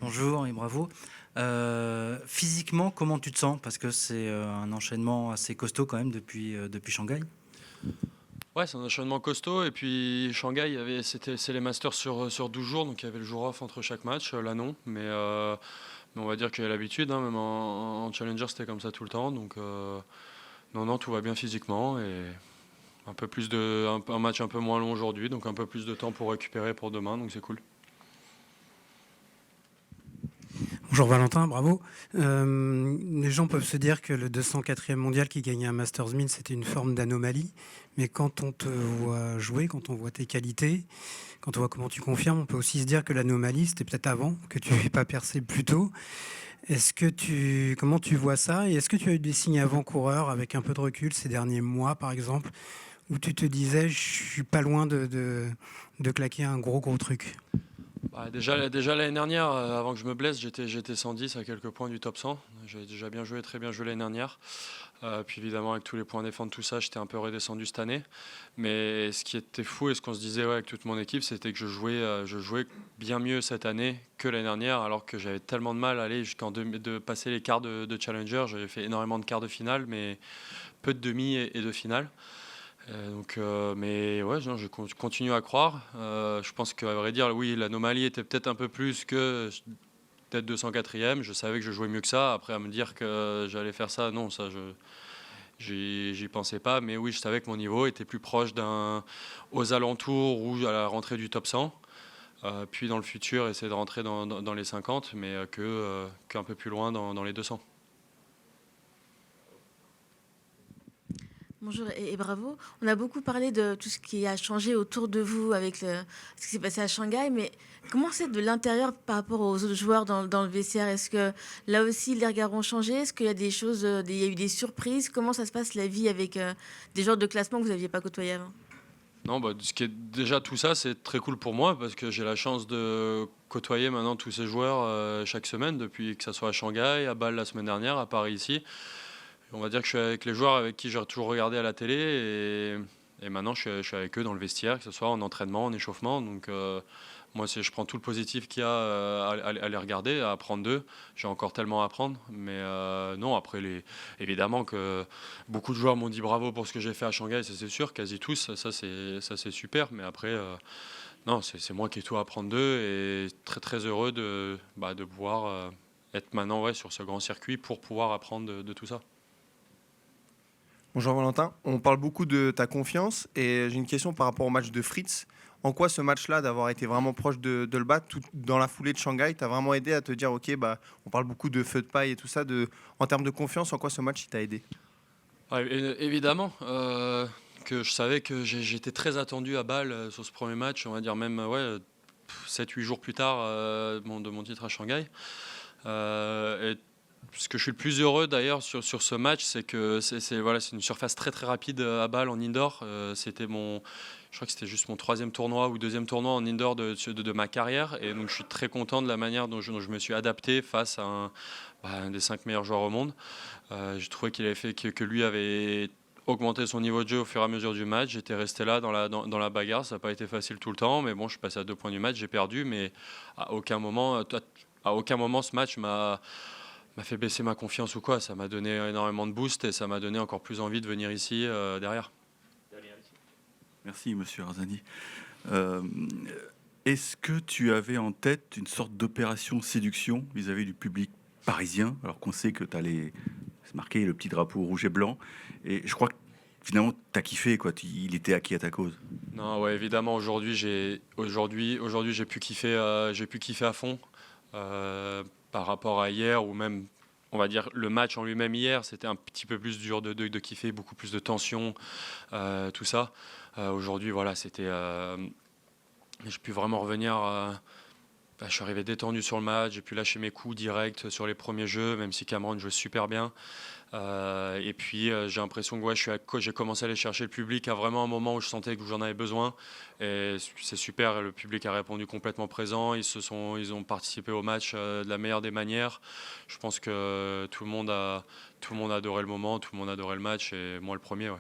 Bonjour et bravo. Physiquement, comment tu te sens? Parce que c'est un enchaînement assez costaud quand même depuis Shanghai. Ouais, c'est un enchaînement costaud. Et puis Shanghai, c'est les Masters sur 12 jours, donc il y avait le jour off entre chaque match. Là, non. Mais on va dire qu'il y a l'habitude, hein, même en Challenger, c'était comme ça tout le temps. Donc, non, non, tout va bien physiquement. Et un match un peu moins long aujourd'hui, donc un peu plus de temps pour récupérer pour demain, donc c'est cool. Bonjour Valentin, bravo. Les gens peuvent se dire que le 204e mondial qui gagnait un Masters 1000, c'était une forme d'anomalie. Mais quand on te voit jouer, quand on voit tes qualités, quand on voit comment tu confirmes, on peut aussi se dire que l'anomalie, c'était peut-être avant, que tu n'avais pas percé plus tôt. Comment tu vois ça? Et est-ce que tu as eu des signes avant-coureurs avec un peu de recul ces derniers mois, par exemple, où tu te disais, je suis pas loin de claquer un gros truc? Bah, déjà l'année dernière, avant que je me blesse, j'étais 110 à quelques points du top 100. J'avais déjà bien joué, très bien joué l'année dernière. Puis évidemment, avec tous les points défendus, tout ça, j'étais un peu redescendu cette année. Mais ce qui était fou et ce qu'on se disait, ouais, avec toute mon équipe, c'était que je jouais bien mieux cette année que l'année dernière, alors que j'avais tellement de mal à aller de passer les quarts de Challenger. J'avais fait énormément de quarts de finale, mais peu de demi et de finale. Mais ouais, non, continue à croire. Je pense qu'à vrai dire, oui, l'anomalie était peut-être un peu plus que peut-être 204e. Je savais que je jouais mieux que ça. Après, à me dire que j'allais faire ça, non, ça, j'y pensais pas. Mais oui, je savais que mon niveau était plus proche aux alentours ou à la rentrée du top 100. Puis dans le futur, essayer de rentrer dans les 50, mais qu'un peu plus loin dans les 200. Bonjour et bravo. On a beaucoup parlé de tout ce qui a changé autour de vous avec ce qui s'est passé à Shanghai, mais comment c'est de l'intérieur par rapport aux autres joueurs dans le vestiaire? Est-ce que là aussi les regards ont changé? Est-ce qu'il y a des choses, il y a eu des surprises? Comment ça se passe la vie avec des joueurs de classement que vous n'aviez pas côtoyés avant? Non, bah, ce qui est déjà tout ça, c'est très cool pour moi parce que j'ai la chance de côtoyer maintenant tous ces joueurs chaque semaine, depuis que ça soit à Shanghai, à Bâle la semaine dernière, à Paris ici. On va dire que je suis avec les joueurs avec qui j'ai toujours regardé à la télé et maintenant je suis avec eux dans le vestiaire, que ce soit en entraînement, en échauffement. Donc moi, je prends tout le positif qu'il y a à les regarder, à apprendre d'eux. J'ai encore tellement à apprendre. Mais non, après, évidemment que beaucoup de joueurs m'ont dit bravo pour ce que j'ai fait à Shanghai, ça c'est sûr, quasi tous. Ça c'est super. Mais après, non, c'est moi qui ai tout à apprendre d'eux et très très heureux de pouvoir être maintenant, ouais, sur ce grand circuit pour pouvoir apprendre de tout ça. Bonjour Valentin, on parle beaucoup de ta confiance et j'ai une question par rapport au match de Fritz. En quoi ce match-là, d'avoir été vraiment proche de le battre tout dans la foulée de Shanghai, t'a vraiment aidé à te dire, ok, bah, on parle beaucoup de feu de paille et tout ça, en termes de confiance, en quoi ce match il t'a aidé? Ouais, évidemment que je savais que j'étais très attendu à Bâle sur ce premier match, on va dire même ouais, 7-8 jours plus tard de mon titre à Shanghai. Et ce que je suis le plus heureux d'ailleurs sur ce match, c'est que voilà, c'est une surface très très rapide à Bâle en indoor. Je crois que c'était juste mon troisième tournoi ou deuxième tournoi en indoor de ma carrière. Et donc je suis très content de la manière dont je me suis adapté face à un des 5 meilleurs joueurs au monde. J'ai trouvé qu'il avait fait que lui avait augmenté son niveau de jeu au fur et à mesure du match. J'étais resté là dans la bagarre. Ça n'a pas été facile tout le temps, mais bon, je suis passé à 2 points du match. J'ai perdu, mais à aucun moment ce match m'a fait baisser ma confiance ou quoi. Ça m'a donné énormément de boost et ça m'a donné encore plus envie de venir ici derrière. Merci, monsieur Arzani. Euh, Est-ce que tu avais en tête une sorte d'opération séduction vis-à-vis du public parisien, alors qu'on sait que tu allais se marquer le petit drapeau rouge et blanc, et je crois que finalement tu as kiffé, quoi. Il était acquis à ta cause. Non, ouais, évidemment, aujourd'hui, j'ai pu kiffer à fond par rapport à hier ou même, on va dire, le match en lui-même hier, c'était un petit peu plus dur de kiffer, beaucoup plus de tension, tout ça. Aujourd'hui, voilà, j'ai pu vraiment revenir. Je suis arrivé détendu sur le match, j'ai pu lâcher mes coups directs sur les premiers jeux, même si Cameron jouait super bien. Et puis j'ai l'impression que ouais, j'ai commencé à aller chercher le public à vraiment un moment où je sentais que j'en avais besoin. Et c'est super, le public a répondu complètement présent. Ils ont participé au match de la meilleure des manières. Je pense que tout le monde a adoré le moment, tout le monde a adoré le match et moi le premier. Ouais.